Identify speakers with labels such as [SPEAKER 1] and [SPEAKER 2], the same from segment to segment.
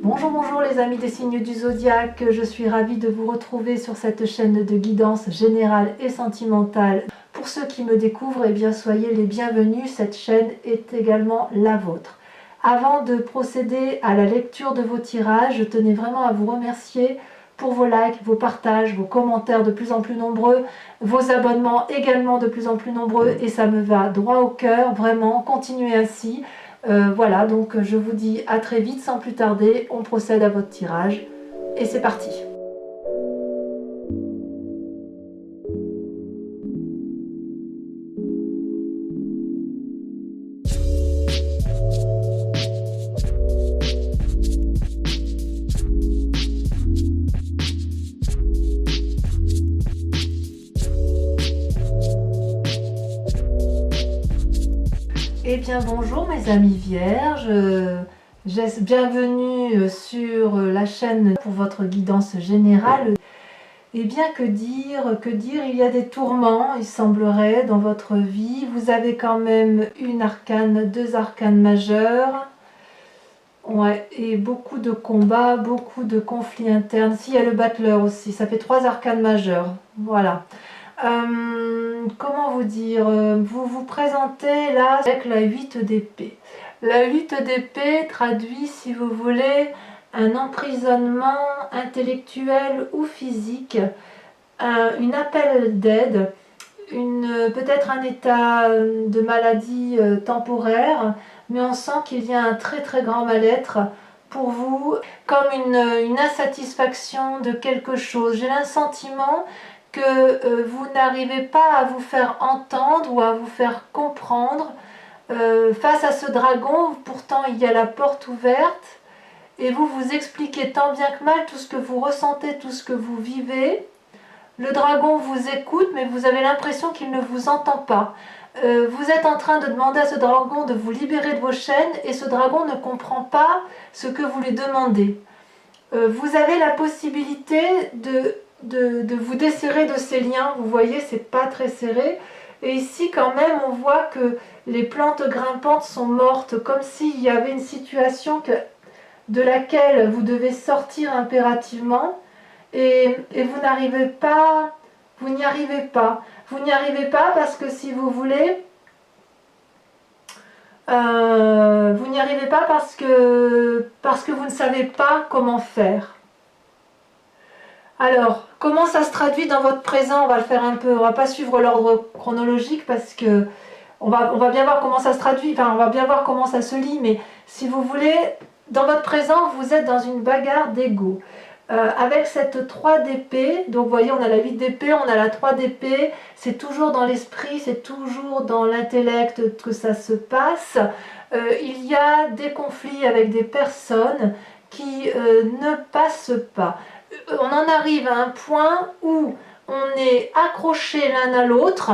[SPEAKER 1] Bonjour, bonjour les amis des signes du zodiaque, je suis ravie de vous retrouver sur cette chaîne de guidance générale et sentimentale. Pour ceux qui me découvrent, eh bien soyez les bienvenus, cette chaîne est également la vôtre. Avant de procéder à la lecture de vos tirages, je tenais vraiment à vous remercier pour vos likes, vos partages, vos commentaires de plus en plus nombreux, vos abonnements également de plus en plus nombreux et ça me va droit au cœur, vraiment, continuez ainsi. Voilà, donc je vous dis à très vite, sans plus tarder, on procède à votre tirage et c'est parti. Eh bien bonjour mes amis vierges, bienvenue sur la chaîne pour votre guidance générale. Eh bien que dire, il y a des tourments, il semblerait, dans votre vie. Vous avez quand même deux arcanes majeures, ouais, et beaucoup de combats, beaucoup de conflits internes. Si, il y a le battleur aussi, ça fait 3 arcanes majeures, voilà. Comment vous dire, vous vous présentez là avec la 8 d'épée. La 8 d'épée traduit, si vous voulez, un emprisonnement intellectuel ou physique, une appel d'aide, peut-être un état de maladie temporaire, mais on sent qu'il y a un très très grand mal-être pour vous, comme une insatisfaction de quelque chose. J'ai le sentiment que vous n'arrivez pas à vous faire entendre ou à vous faire comprendre face à ce dragon. Pourtant il y a la porte ouverte et vous vous expliquez tant bien que mal tout ce que vous ressentez, tout ce que vous vivez. Le dragon vous écoute mais vous avez l'impression qu'il ne vous entend pas. Vous êtes en train de demander à ce dragon de vous libérer de vos chaînes et ce dragon ne comprend pas ce que vous lui demandez. Vous avez la possibilité de vous desserrer de ces liens. Vous voyez, c'est pas très serré. Et ici, quand même, on voit que les plantes grimpantes sont mortes, comme s'il y avait une situation de laquelle vous devez sortir impérativement. Et vous n'arrivez pas, vous n'y arrivez pas. Vous n'y arrivez pas parce que, si vous voulez, vous n'y arrivez pas parce que vous ne savez pas comment faire. Alors, comment ça se traduit dans votre présent? On va le faire un peu, on va pas suivre l'ordre chronologique parce que on va bien voir comment ça se traduit, enfin on va bien voir comment ça se lit, mais si vous voulez, dans votre présent, vous êtes dans une bagarre d'ego. Avec cette 3 d'épée, donc vous voyez, on a la 8 d'épée, on a la 3 d'épée, c'est toujours dans l'esprit, c'est toujours dans l'intellect que ça se passe. Il y a des conflits avec des personnes qui ne passent pas. On en arrive à un point où on est accroché l'un à l'autre,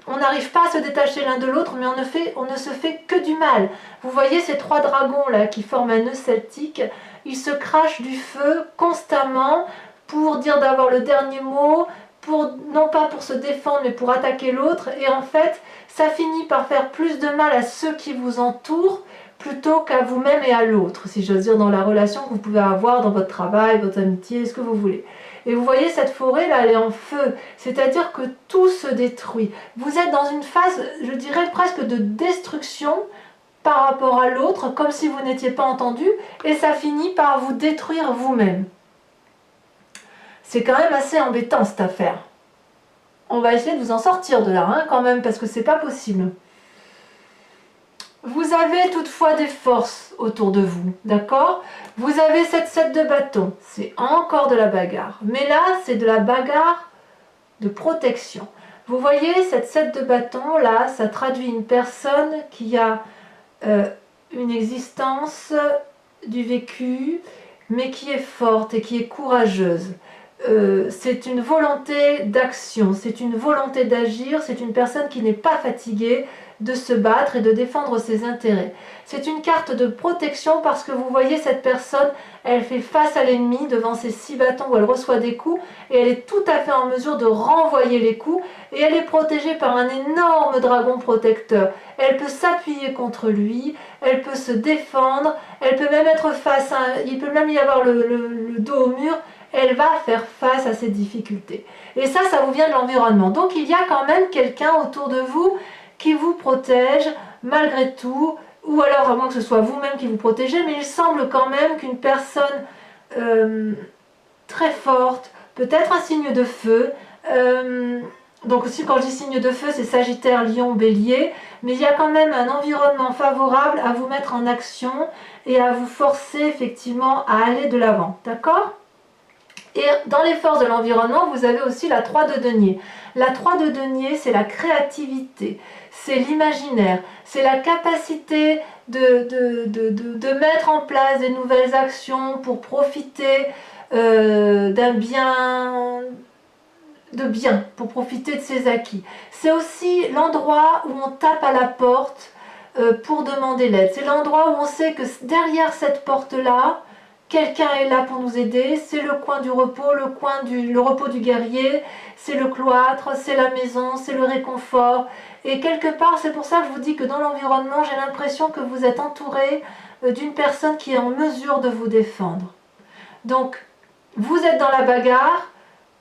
[SPEAKER 1] on n'arrive pas à se détacher l'un de l'autre, mais on ne se fait que du mal. Vous voyez ces 3 dragons là qui forment un nœud celtique, ils se crachent du feu constamment pour dire d'avoir le dernier mot, non pas pour se défendre mais pour attaquer l'autre, et en fait ça finit par faire plus de mal à ceux qui vous entourent plutôt qu'à vous-même et à l'autre, si j'ose dire, dans la relation que vous pouvez avoir dans votre travail, votre amitié, ce que vous voulez. Et vous voyez, cette forêt là, elle est en feu, c'est-à-dire que tout se détruit. Vous êtes dans une phase, je dirais presque de destruction par rapport à l'autre, comme si vous n'étiez pas entendu, et ça finit par vous détruire vous-même. C'est quand même assez embêtant cette affaire. On va essayer de vous en sortir de là, hein, quand même, parce que c'est pas possible. Vous avez toutefois des forces autour de vous, d'accord? Vous avez cette 7 de bâton, c'est encore de la bagarre. Mais là, c'est de la bagarre de protection. Vous voyez, cette 7 de bâton, là, ça traduit une personne qui a une existence du vécu, mais qui est forte et qui est courageuse. C'est une volonté d'action, c'est une volonté d'agir, c'est une personne qui n'est pas fatiguée, de se battre et de défendre ses intérêts. C'est une carte de protection parce que vous voyez cette personne, elle fait face à l'ennemi devant ses 6 bâtons où elle reçoit des coups et elle est tout à fait en mesure de renvoyer les coups et elle est protégée par un énorme dragon protecteur. Elle peut s'appuyer contre lui, elle peut se défendre, elle peut même être face à... Il peut même y avoir le dos au mur. Elle va faire face à ces difficultés. Et ça vous vient de l'environnement. Donc il y a quand même quelqu'un autour de vous qui vous protège malgré tout, ou alors à moins que ce soit vous-même qui vous protégez, mais il semble quand même qu'une personne très forte, peut-être un signe de feu, donc aussi quand je dis signe de feu, c'est Sagittaire, Lion, Bélier, mais il y a quand même un environnement favorable à vous mettre en action et à vous forcer effectivement à aller de l'avant, d'accord ? Et dans les forces de l'environnement, vous avez aussi la 3 de denier. La 3 de denier, c'est la créativité, c'est l'imaginaire, c'est la capacité de mettre en place des nouvelles actions pour profiter d'un bien, pour profiter de ses acquis. C'est aussi l'endroit où on tape à la porte pour demander l'aide. C'est l'endroit où on sait que derrière cette porte-là, quelqu'un est là pour nous aider, c'est le coin du repos, le repos du guerrier, c'est le cloître, c'est la maison, c'est le réconfort. Et quelque part, c'est pour ça que je vous dis que dans l'environnement, j'ai l'impression que vous êtes entouré d'une personne qui est en mesure de vous défendre. Donc, vous êtes dans la bagarre,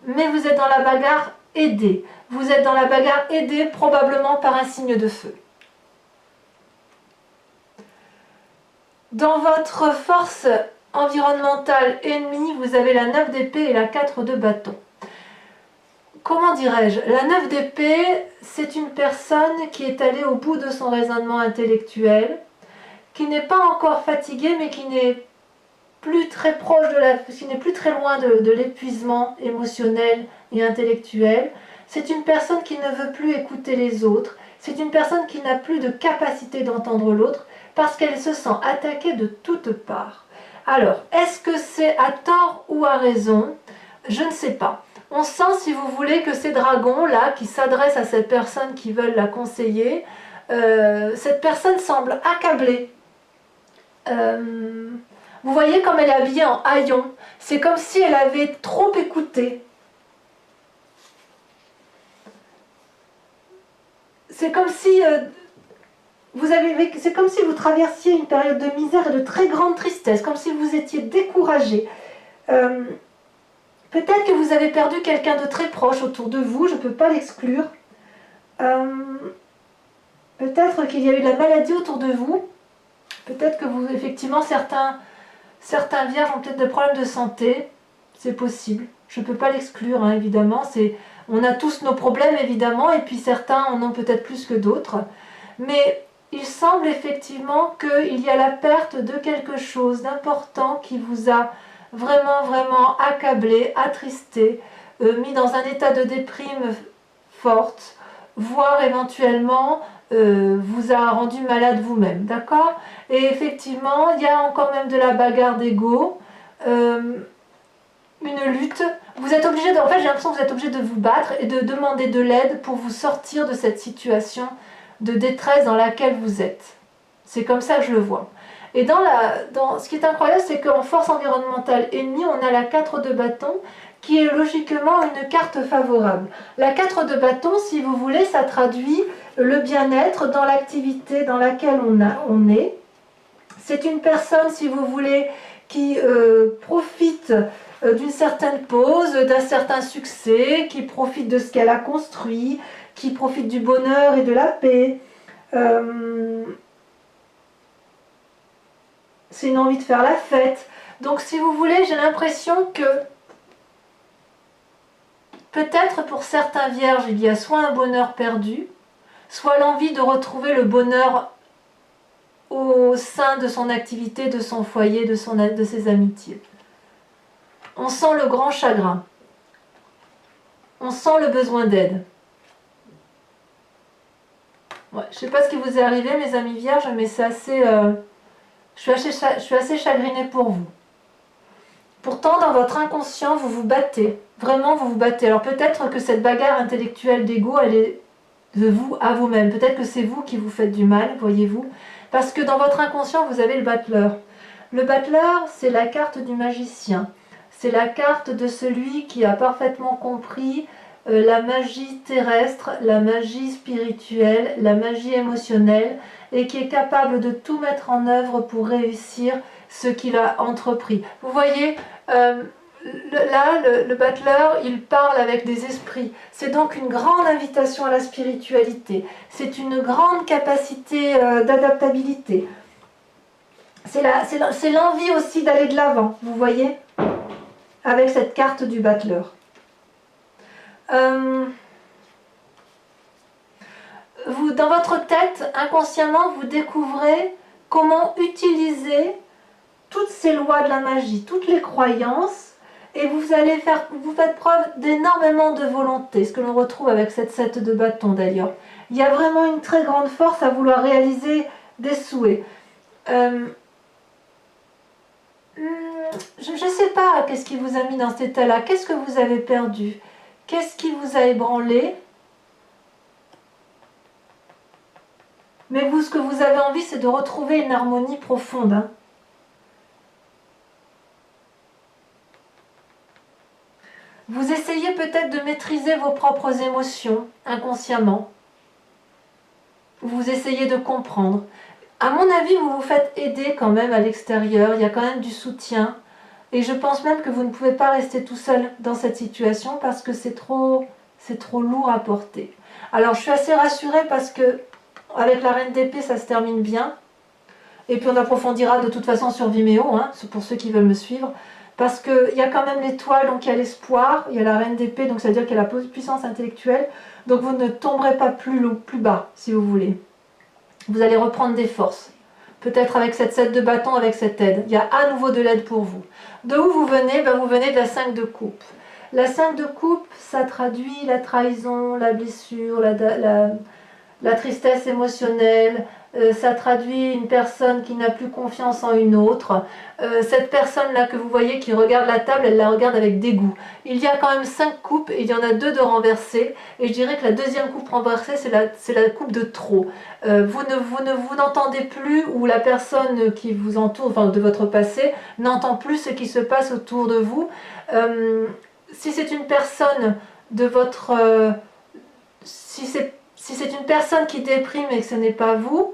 [SPEAKER 1] mais vous êtes dans la bagarre aidé. Vous êtes dans la bagarre aidé probablement par un signe de feu. Dans votre force environnementale ennemie, vous avez la 9 d'épée et la 4 de bâton. Comment dirais-je? La 9 d'épée, c'est une personne qui est allée au bout de son raisonnement intellectuel, qui n'est pas encore fatiguée, mais qui n'est plus très proche qui n'est plus très loin de l'épuisement émotionnel et intellectuel. C'est une personne qui ne veut plus écouter les autres. C'est une personne qui n'a plus de capacité d'entendre l'autre parce qu'elle se sent attaquée de toutes parts. Alors, est-ce que c'est à tort ou à raison? Je ne sais pas. On sent, si vous voulez, que ces dragons-là, qui s'adressent à cette personne qui veulent la conseiller, cette personne semble accablée. Vous voyez comme elle est habillée en haillons. C'est comme si elle avait trop écouté. C'est comme si c'est comme si vous traversiez une période de misère et de très grande tristesse, comme si vous étiez découragé. Peut-être que vous avez perdu quelqu'un de très proche autour de vous, je ne peux pas l'exclure. Peut-être qu'il y a eu la maladie autour de vous. Peut-être que vous, effectivement, certains vierges ont peut-être des problèmes de santé. C'est possible. Je ne peux pas l'exclure, hein, évidemment. On a tous nos problèmes, évidemment, et puis certains en ont peut-être plus que d'autres. Mais il semble effectivement qu'il y a la perte de quelque chose d'important qui vous a vraiment, vraiment accablé, attristé, mis dans un état de déprime forte, voire éventuellement vous a rendu malade vous-même, d'accord? Et effectivement, il y a encore même de la bagarre d'ego, une lutte. Vous êtes obligé en fait, j'ai l'impression que vous êtes obligé de vous battre et de demander de l'aide pour vous sortir de cette situation de détresse dans laquelle vous êtes. C'est comme ça que je le vois. Et ce qui est incroyable, c'est qu'en force environnementale ennemie, on a la 4 de bâton, qui est logiquement une carte favorable. La 4 de bâton, si vous voulez, ça traduit le bien-être dans l'activité dans laquelle on est. C'est une personne, si vous voulez, qui profite d'une certaine pause, d'un certain succès, qui profite de ce qu'elle a construit, qui profite du bonheur et de la paix. C'est une envie de faire la fête. Donc si vous voulez, j'ai l'impression que peut-être pour certains vierges, il y a soit un bonheur perdu, soit l'envie de retrouver le bonheur au sein de son activité, de son foyer, de ses amitiés. On sent le grand chagrin. On sent le besoin d'aide. Ouais, je ne sais pas ce qui vous est arrivé, mes amis vierges, mais c'est assez... je suis assez chagrinée pour vous. Pourtant, dans votre inconscient, vous vous battez. Vraiment, vous vous battez. Alors peut-être que cette bagarre intellectuelle d'ego, elle est de vous à vous-même. Peut-être que c'est vous qui vous faites du mal, voyez-vous. Parce que dans votre inconscient, vous avez le battleur. Le battleur, c'est la carte du magicien. C'est la carte de celui qui a parfaitement compris la magie terrestre, la magie spirituelle, la magie émotionnelle, et qui est capable de tout mettre en œuvre pour réussir ce qu'il a entrepris. Vous voyez, le battleur, il parle avec des esprits. C'est donc une grande invitation à la spiritualité. C'est une grande capacité d'adaptabilité. C'est l'envie aussi d'aller de l'avant, vous voyez, avec cette carte du battleur. Dans votre tête, inconsciemment, vous découvrez comment utiliser toutes ces lois de la magie, toutes les croyances, et vous faites preuve d'énormément de volonté, ce que l'on retrouve avec cette 7 de bâton d'ailleurs. Il y a vraiment une très grande force à vouloir réaliser des souhaits. Je ne sais pas qu'est-ce qui vous a mis dans cet état-là, qu'est-ce que vous avez perdu, qu'est-ce qui vous a ébranlé. Mais vous, ce que vous avez envie, c'est de retrouver une harmonie profonde. Hein. Vous essayez peut-être de maîtriser vos propres émotions inconsciemment. Vous essayez de comprendre. À mon avis, vous vous faites aider quand même à l'extérieur. Il y a quand même du soutien. Et je pense même que vous ne pouvez pas rester tout seul dans cette situation parce que c'est trop lourd à porter. Alors, je suis assez rassurée parce que avec la reine d'épée, ça se termine bien. Et puis on approfondira de toute façon sur Vimeo, hein, pour ceux qui veulent me suivre. Parce qu'il y a quand même l'étoile, donc il y a l'espoir, il y a la reine d'épée, donc ça veut dire qu'il y a la puissance intellectuelle. Donc vous ne tomberez pas plus bas, si vous voulez. Vous allez reprendre des forces. Peut-être avec cette 7 de bâton, avec cette aide. Il y a à nouveau de l'aide pour vous. De où vous venez? Vous venez de la 5 de coupe. La 5 de coupe, ça traduit la trahison, la blessure, la tristesse émotionnelle, ça traduit une personne qui n'a plus confiance en une autre. Cette personne-là que vous voyez qui regarde la table, elle la regarde avec dégoût. Il y a quand même 5 coupes et il y en a 2 de renversées. Et je dirais que la deuxième coupe renversée, c'est la coupe de trop. Vous n'entendez plus, ou la personne qui vous entoure, enfin de votre passé, n'entend plus ce qui se passe autour de vous. Si c'est une personne de votre... si c'est une personne qui déprime et que ce n'est pas vous,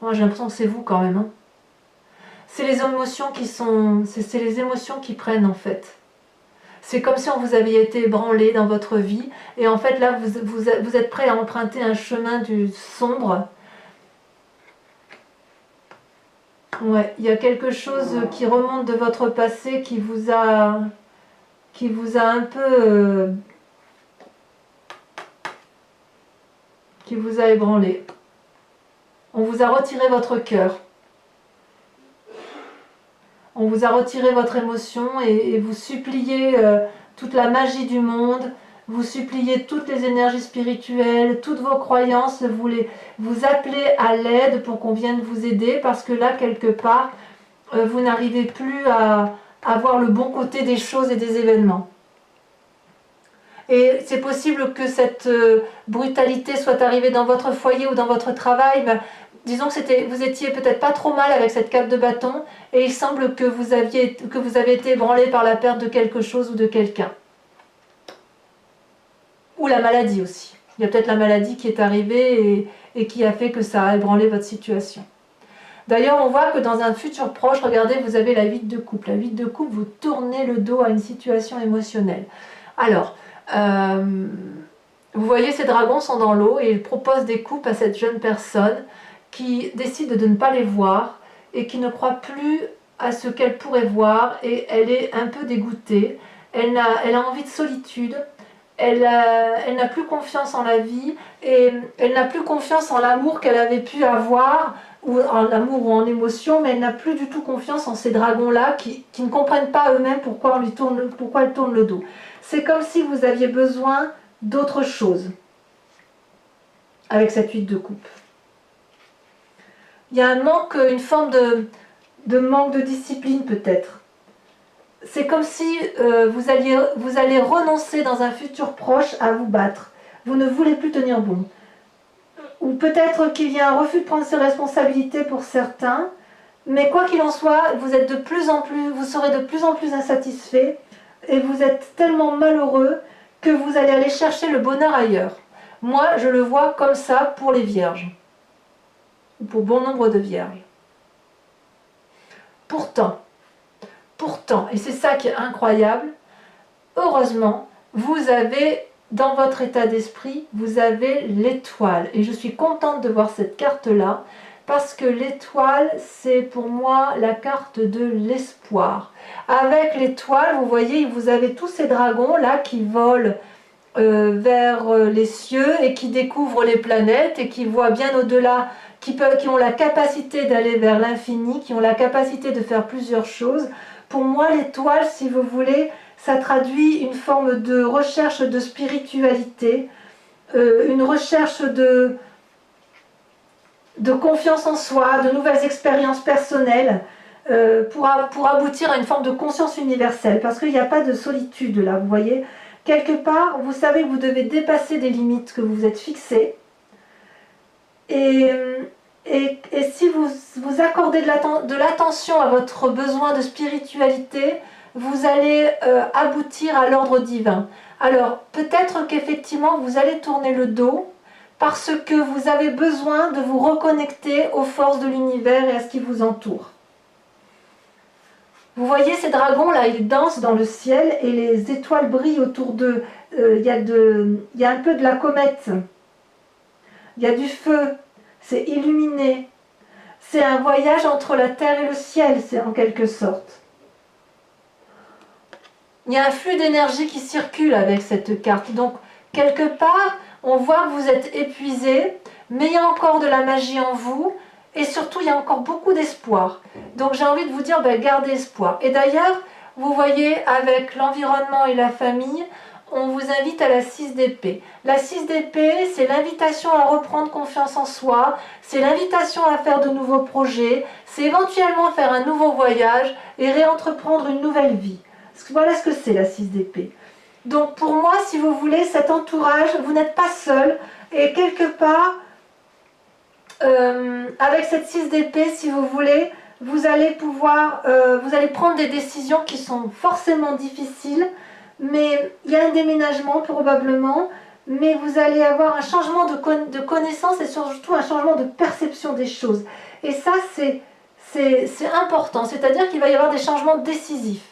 [SPEAKER 1] moi j'ai l'impression que c'est vous quand même. Hein. C'est les émotions c'est les émotions qui prennent en fait. C'est comme si on vous avait été ébranlé dans votre vie et en fait là vous êtes prêt à emprunter un chemin du sombre. Ouais, il y a quelque chose qui remonte de votre passé qui vous a un peu qui vous a ébranlé. On vous a retiré votre cœur. On vous a retiré votre émotion et vous suppliez toute la magie du monde, vous suppliez toutes les énergies spirituelles, toutes vos croyances, vous appelez à l'aide pour qu'on vienne vous aider parce que là, quelque part, vous n'arrivez plus à voir le bon côté des choses et des événements. Et c'est possible que cette brutalité soit arrivée dans votre foyer ou dans votre travail. Ben, disons que vous étiez peut-être pas trop mal avec cette 4 de bâton et il semble que vous avez été ébranlé par la perte de quelque chose ou de quelqu'un. Ou la maladie aussi. Il y a peut-être la maladie qui est arrivée et qui a fait que ça a ébranlé votre situation. D'ailleurs, on voit que dans un futur proche, regardez, vous avez la 8 de coupe. La 8 de coupe, vous tournez le dos à une situation émotionnelle. Alors, vous voyez, ces dragons sont dans l'eau et ils proposent des coupes à cette jeune personne qui décide de ne pas les voir et qui ne croit plus à ce qu'elle pourrait voir et elle est un peu dégoûtée. Elle a envie de solitude, elle n'a plus confiance en la vie et elle n'a plus confiance en l'amour qu'elle avait pu avoir, ou en amour ou en émotion, mais elle n'a plus du tout confiance en ces dragons-là qui ne comprennent pas eux-mêmes pourquoi ils tournent le dos. C'est comme si vous aviez besoin d'autre chose avec cette 8 de coupe. Il y a un manque, une forme de manque de discipline peut-être. C'est comme si vous allez renoncer dans un futur proche à vous battre. Vous ne voulez plus tenir bon. ou peut-être qu'il y a un refus de prendre ses responsabilités pour certains, mais quoi qu'il en soit, vous serez de plus en plus insatisfait et vous êtes tellement malheureux que vous allez aller chercher le bonheur ailleurs. Moi, je le vois comme ça pour les vierges, ou pour bon nombre de vierges. Pourtant, et c'est ça qui est incroyable, heureusement, vous avez, dans votre état d'esprit, vous avez l'étoile. Et je suis contente de voir cette carte-là, parce que l'étoile, c'est pour moi la carte de l'espoir. Avec l'étoile, vous voyez, vous avez tous ces dragons-là qui volent vers les cieux et qui découvrent les planètes et qui voient bien au-delà, qui ont la capacité d'aller vers l'infini, qui ont la capacité de faire plusieurs choses. Pour moi, l'étoile, si vous voulez, ça traduit une forme de recherche de spiritualité, une recherche de confiance en soi, de nouvelles expériences personnelles, pour aboutir à une forme de conscience universelle, parce qu'il n'y a pas de solitude là, vous voyez. Quelque part, vous savez que vous devez dépasser des limites que vous vous êtes fixées, et si vous accordez de l'attention à votre besoin de spiritualité, vous allez aboutir à l'ordre divin. Alors, peut-être qu'effectivement, vous allez tourner le dos, parce que vous avez besoin de vous reconnecter aux forces de l'univers et à ce qui vous entoure. Vous voyez ces dragons-là, ils dansent dans le ciel et les étoiles brillent autour d'eux. Il y a un peu de la comète, il y a du feu, c'est illuminé. C'est un voyage entre la terre et le ciel, c'est en quelque sorte. Il y a un flux d'énergie qui circule avec cette carte. Donc, quelque part, on voit que vous êtes épuisé, mais il y a encore de la magie en vous, et surtout, il y a encore beaucoup d'espoir. Donc, j'ai envie de vous dire, gardez espoir. Et d'ailleurs, vous voyez, avec l'environnement et la famille, on vous invite à la 6 d'épée. La 6 d'épée, c'est l'invitation à reprendre confiance en soi, c'est l'invitation à faire de nouveaux projets, c'est éventuellement faire un nouveau voyage et réentreprendre une nouvelle vie. Voilà ce que c'est la 6 d'épée. Donc pour moi, si vous voulez, cet entourage, vous n'êtes pas seul, et quelque part, avec cette 6 d'épée, si vous voulez, vous allez pouvoir, vous allez prendre des décisions qui sont forcément difficiles, mais il y a un déménagement probablement, mais vous allez avoir un changement de connaissance et surtout un changement de perception des choses. Et ça, c'est important, c'est-à-dire qu'il va y avoir des changements décisifs.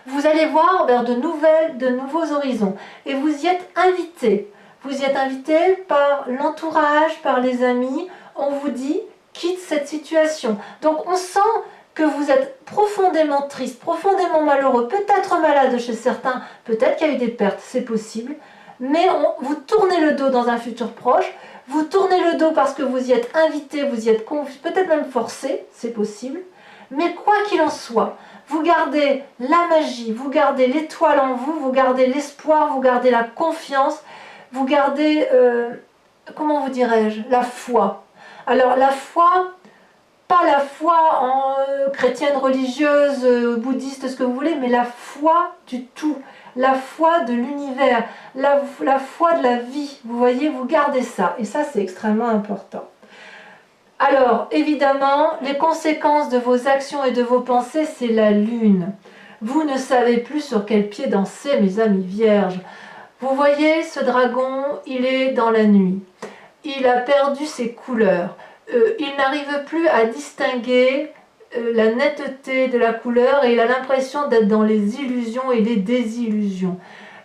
[SPEAKER 1] Vous allez voir vers de nouveaux horizons. Et vous y êtes invité. Vous y êtes invité par l'entourage, par les amis. On vous dit, quitte cette situation. Donc on sent que vous êtes profondément triste, profondément malheureux, peut-être malade chez certains, peut-être qu'il y a eu des pertes, c'est possible. Mais vous tournez le dos dans un futur proche. Vous tournez le dos parce que vous y êtes invité, vous y êtes peut-être même forcé, c'est possible. Mais quoi qu'il en soit, vous gardez la magie, vous gardez l'étoile en vous, vous gardez l'espoir, vous gardez la confiance, vous gardez, comment vous dirais-je, la foi. Alors la foi, pas la foi en chrétienne, religieuse, bouddhiste, ce que vous voulez, mais la foi du tout, la foi de l'univers, la foi de la vie. Vous voyez, vous gardez ça, et ça c'est extrêmement important. Alors, évidemment, les conséquences de vos actions et de vos pensées, c'est la lune. Vous ne savez plus sur quel pied danser, mes amis vierges. Vous voyez, ce dragon, il est dans la nuit. Il a perdu ses couleurs. Il n'arrive plus à distinguer la netteté de la couleur et il a l'impression d'être dans les illusions et les désillusions.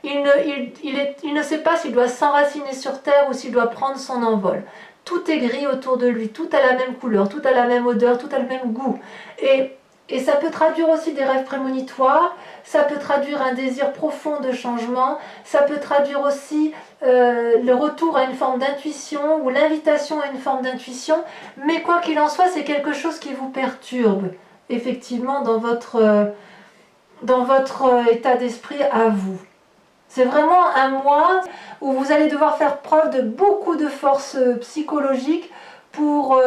[SPEAKER 1] Il ne sait pas s'il doit s'enraciner sur terre ou s'il doit prendre son envol. Tout est gris autour de lui, tout a la même couleur, tout a la même odeur, tout a le même goût. Et ça peut traduire aussi des rêves prémonitoires, ça peut traduire un désir profond de changement, ça peut traduire aussi le retour à une forme d'intuition ou l'invitation à une forme d'intuition. Mais quoi qu'il en soit, c'est quelque chose qui vous perturbe, effectivement, dans votre état d'esprit à vous. C'est vraiment un mois où vous allez devoir faire preuve de beaucoup de force psychologique pour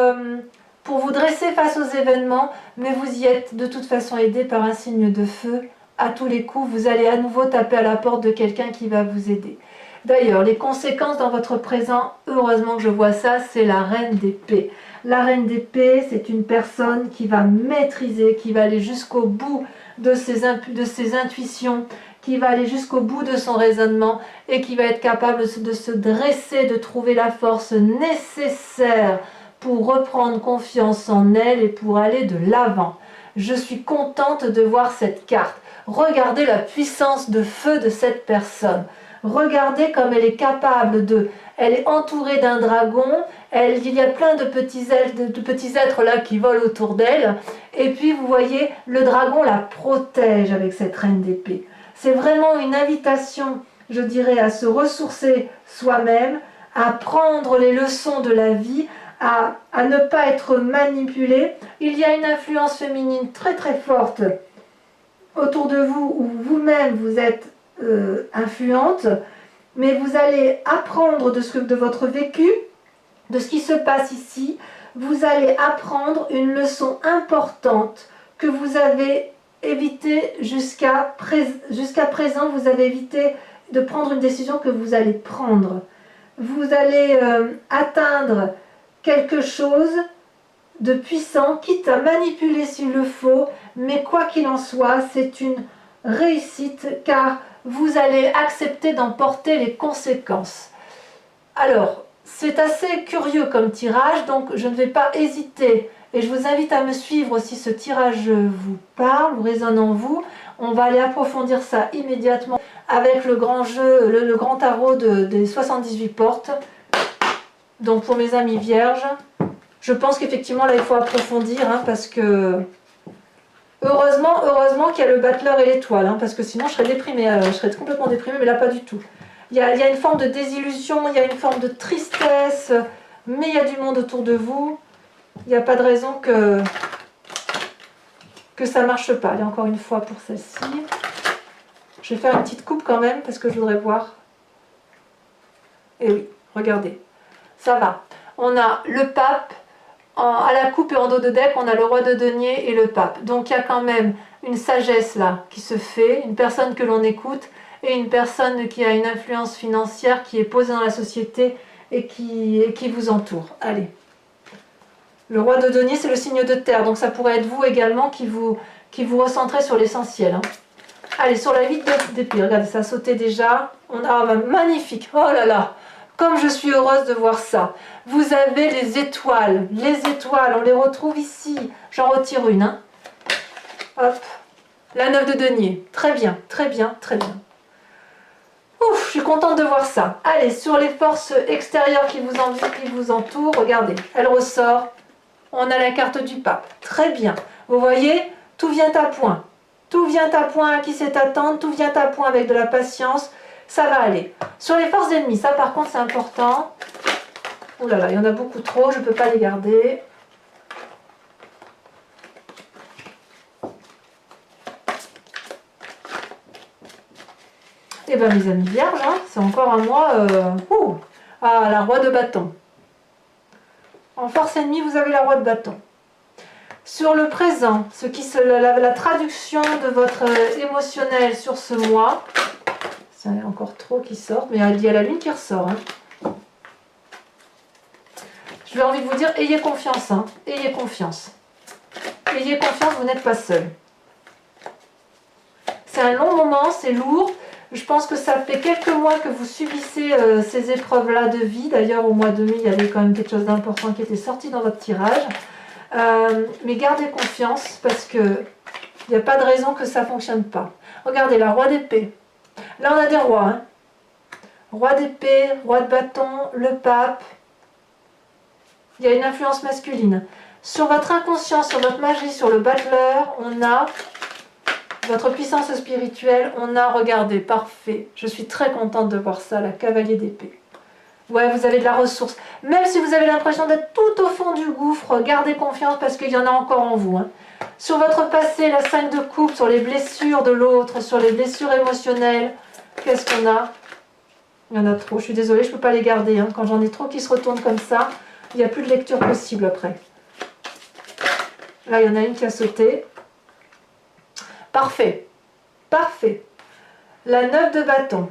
[SPEAKER 1] vous dresser face aux événements, mais vous y êtes de toute façon aidé par un signe de feu. À tous les coups, vous allez à nouveau taper à la porte de quelqu'un qui va vous aider. D'ailleurs, les conséquences dans votre présent, heureusement que je vois ça, c'est la reine d'épée. La reine d'épée, c'est une personne qui va maîtriser, qui va aller jusqu'au bout de ses intuitions, qui va aller jusqu'au bout de son raisonnement et qui va être capable de se dresser, de trouver la force nécessaire pour reprendre confiance en elle et pour aller de l'avant. Je suis contente de voir cette carte. Regardez la puissance de feu de cette personne. Regardez comme elle est capable de... Elle est entourée d'un dragon, il y a plein de petits êtres là qui volent autour d'elle. Et puis vous voyez, le dragon la protège avec cette reine d'épée. C'est vraiment une invitation, je dirais, à se ressourcer soi-même, à prendre les leçons de la vie, à ne pas être manipulé. Il y a une influence féminine très très forte autour de vous, où vous-même vous êtes influente, mais vous allez apprendre de votre vécu, de ce qui se passe ici. Vous allez apprendre une leçon importante que vous avez évité jusqu'à présent. Vous avez évité de prendre une décision que vous allez prendre. Vous allez atteindre quelque chose de puissant, quitte à manipuler s'il le faut, mais quoi qu'il en soit, c'est une réussite car vous allez accepter d'en porter les conséquences. Alors, c'est assez curieux comme tirage, donc je ne vais pas hésiter et je vous invite à me suivre si ce tirage vous parle, vous résonne en vous. On va aller approfondir ça immédiatement avec le grand jeu, le grand tarot des 78 portes. Donc pour mes amis vierges, je pense qu'effectivement là il faut approfondir parce que heureusement qu'il y a le battleur et l'étoile, parce que sinon je serais déprimée, je serais complètement déprimée, mais là pas du tout. Il y a une forme de désillusion, il y a une forme de tristesse, mais il y a du monde autour de vous. Il n'y a pas de raison que ça ne marche pas. Allez, encore une fois pour celle-ci. Je vais faire une petite coupe quand même parce que je voudrais voir. Et oui, regardez, ça va. On a le pape, à la coupe et en dos de deck, on a le roi de denier et le pape. Donc il y a quand même une sagesse là qui se fait, une personne que l'on écoute et une personne qui a une influence financière qui est posée dans la société et qui vous entoure. Allez. Le roi de denier, c'est le signe de terre, donc ça pourrait être vous également qui vous recentrez sur l'essentiel. Allez, sur la vide d'épée, regardez, ça a sauté déjà. On a magnifique, oh là là, comme je suis heureuse de voir ça. Vous avez les étoiles, on les retrouve ici. J'en retire une. Hop, la 9 de denier, très bien, très bien, très bien. Ouf, je suis contente de voir ça. Allez, sur les forces extérieures qui vous entourent, regardez, elle ressort. On a la carte du pape. Très bien. Vous voyez, tout vient à point. Tout vient à point à qui sait attendre, tout vient à point avec de la patience. Ça va aller. Sur les forces ennemies, ça par contre c'est important. Ouh là là, il y en a beaucoup trop, je ne peux pas les garder. Eh bien mes amis vierges, c'est encore un mois... Ah, la roi de bâton. En force ennemie, vous avez la roi de bâton. Sur le présent, la traduction de votre émotionnel sur ce mois, c'est encore trop qui sort, mais il y a la lune qui ressort. Je vais envie de vous dire, ayez confiance, ayez confiance. Ayez confiance, vous n'êtes pas seul. C'est un long moment, c'est lourd. Je pense que ça fait quelques mois que vous subissez ces épreuves-là de vie. D'ailleurs, au mois de mai, il y avait quand même quelque chose d'important qui était sorti dans votre tirage. Mais gardez confiance parce qu'il n'y a pas de raison que ça ne fonctionne pas. Regardez, la roi d'épée. Là, on a des rois. Roi d'épée, roi de bâton, le pape. Il y a une influence masculine. Sur votre inconscient, sur votre magie, sur le battleur, on a... Votre puissance spirituelle, on a regardé, parfait. Je suis très contente de voir ça, la cavalier d'épée. Ouais, vous avez de la ressource. Même si vous avez l'impression d'être tout au fond du gouffre, gardez confiance parce qu'il y en a encore en vous. Sur votre passé, la 5 de coupe, sur les blessures de l'autre, sur les blessures émotionnelles, qu'est-ce qu'on a? Il y en a trop, je suis désolée, je ne peux pas les garder. Quand j'en ai trop qui se retournent comme ça, il n'y a plus de lecture possible après. Là, il y en a une qui a sauté. Parfait, parfait. La 9 de bâton.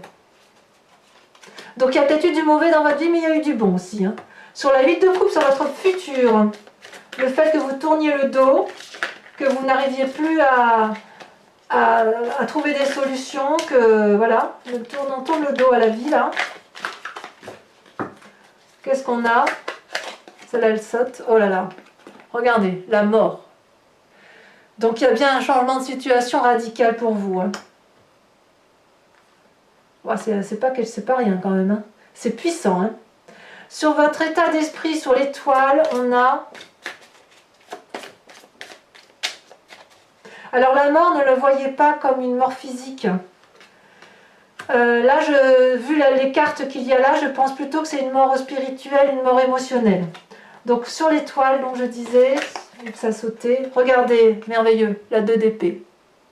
[SPEAKER 1] Donc il y a peut-être eu du mauvais dans votre vie, mais il y a eu du bon aussi. Hein. Sur la 8 de coupe, sur votre futur, le fait que vous tourniez le dos, que vous n'arriviez plus à trouver des solutions, que voilà, on tourne le dos à la vie là. Qu'est-ce qu'on a? Celle-là, elle saute. Oh là là. Regardez, la mort. Donc il y a bien un changement de situation radical pour vous. Hein. Oh, c'est pas rien quand même. Hein. C'est puissant. Hein. Sur votre état d'esprit, sur l'étoile, on a... Alors la mort, ne le voyez pas comme une mort physique. Là, vu les cartes qu'il y a là, je pense plutôt que c'est une mort spirituelle, une mort émotionnelle. Donc sur l'étoile, donc je disais, ça sautait. Regardez, merveilleux, la 2 d'épée.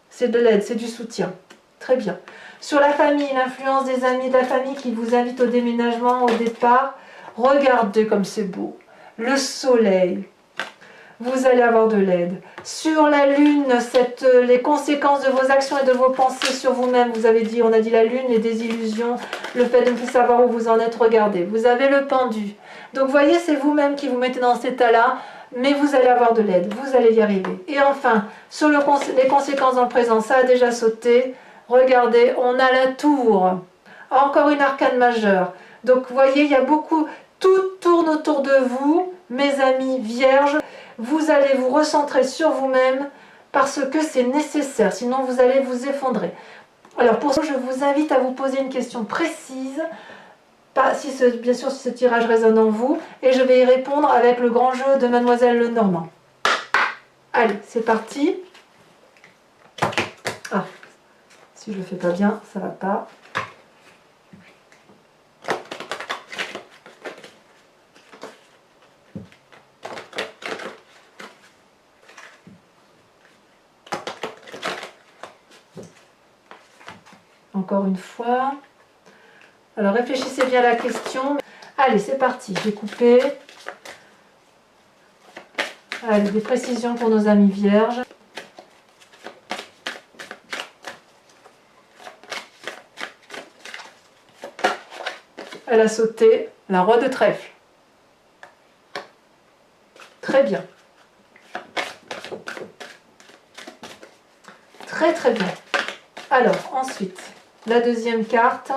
[SPEAKER 1] C'est de l'aide, c'est du soutien. Très bien. Sur la famille, l'influence des amis de la famille qui vous invitent au déménagement, au départ. Regardez comme c'est beau. Le soleil. Vous allez avoir de l'aide. Sur la lune, les conséquences de vos actions et de vos pensées sur vous-même. Vous avez dit, on a dit la lune, les désillusions, le fait de ne plus savoir où vous en êtes. Regardez, vous avez le pendu. Donc vous voyez, c'est vous-même qui vous mettez dans cet état-là, mais vous allez avoir de l'aide, vous allez y arriver. Et enfin, sur les conséquences dans le présent, ça a déjà sauté. Regardez, on a la tour. Encore une arcane majeure. Donc vous voyez, il y a beaucoup, tout tourne autour de vous, mes amis vierges. Vous allez vous recentrer sur vous-même parce que c'est nécessaire, sinon vous allez vous effondrer. Alors pour ça, je vous invite à vous poser une question précise, bien sûr si ce tirage résonne en vous, et je vais y répondre avec le grand jeu de Mademoiselle Lenormand. Allez, c'est parti. Ah, si je le fais pas bien, ça va pas. Encore une fois. Alors réfléchissez bien à la question. Allez, c'est parti. J'ai coupé. Allez, des précisions pour nos amis vierges. Elle a sauté la roi de trèfle. Très bien. Très très bien. Alors, ensuite, la deuxième carte.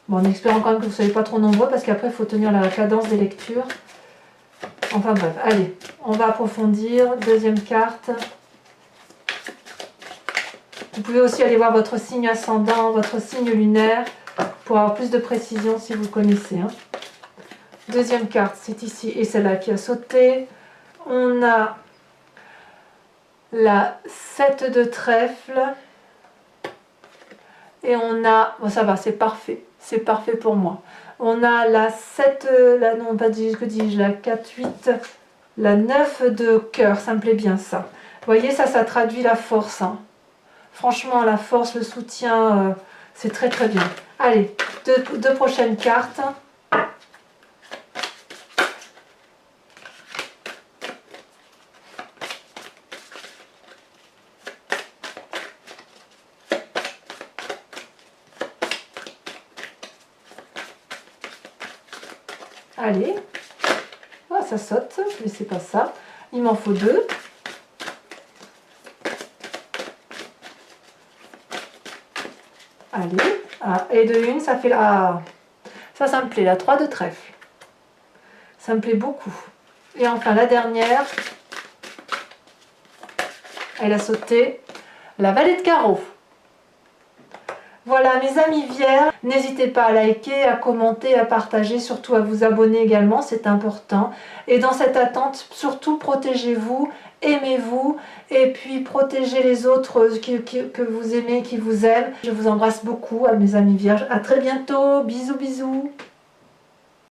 [SPEAKER 1] Bon, en espérant quand même que vous ne soyez pas trop nombreux, parce qu'après, il faut tenir la cadence des lectures. Enfin bref, allez, on va approfondir. Deuxième carte. Vous pouvez aussi aller voir votre signe ascendant, votre signe lunaire, pour avoir plus de précision si vous connaissez. Hein. Deuxième carte, c'est ici, et celle-là qui a sauté. On a la 7 de trèfle. Et on a, bon ça va, c'est parfait pour moi. On a la 7, non pas que dis-je, la 4, 8, la 9 de cœur, ça me plaît bien ça. Vous voyez, ça traduit la force. Hein. Franchement, la force, le soutien, c'est très très bien. Allez, deux prochaines cartes. Allez, ah, ça saute, mais c'est pas ça. Il m'en faut 2. Allez, ah, et de une, ça fait la... Ah, ça me plaît, la 3 de trèfle. Ça me plaît beaucoup. Et enfin, la dernière, elle a sauté la valet de carreau. Voilà mes amis vierges, n'hésitez pas à liker, à commenter, à partager, surtout à vous abonner également, c'est important. Et dans cette attente, surtout protégez-vous, aimez-vous et puis protégez les autres que vous aimez, qui vous aiment. Je vous embrasse beaucoup à mes amis vierges, à très bientôt, bisous bisous.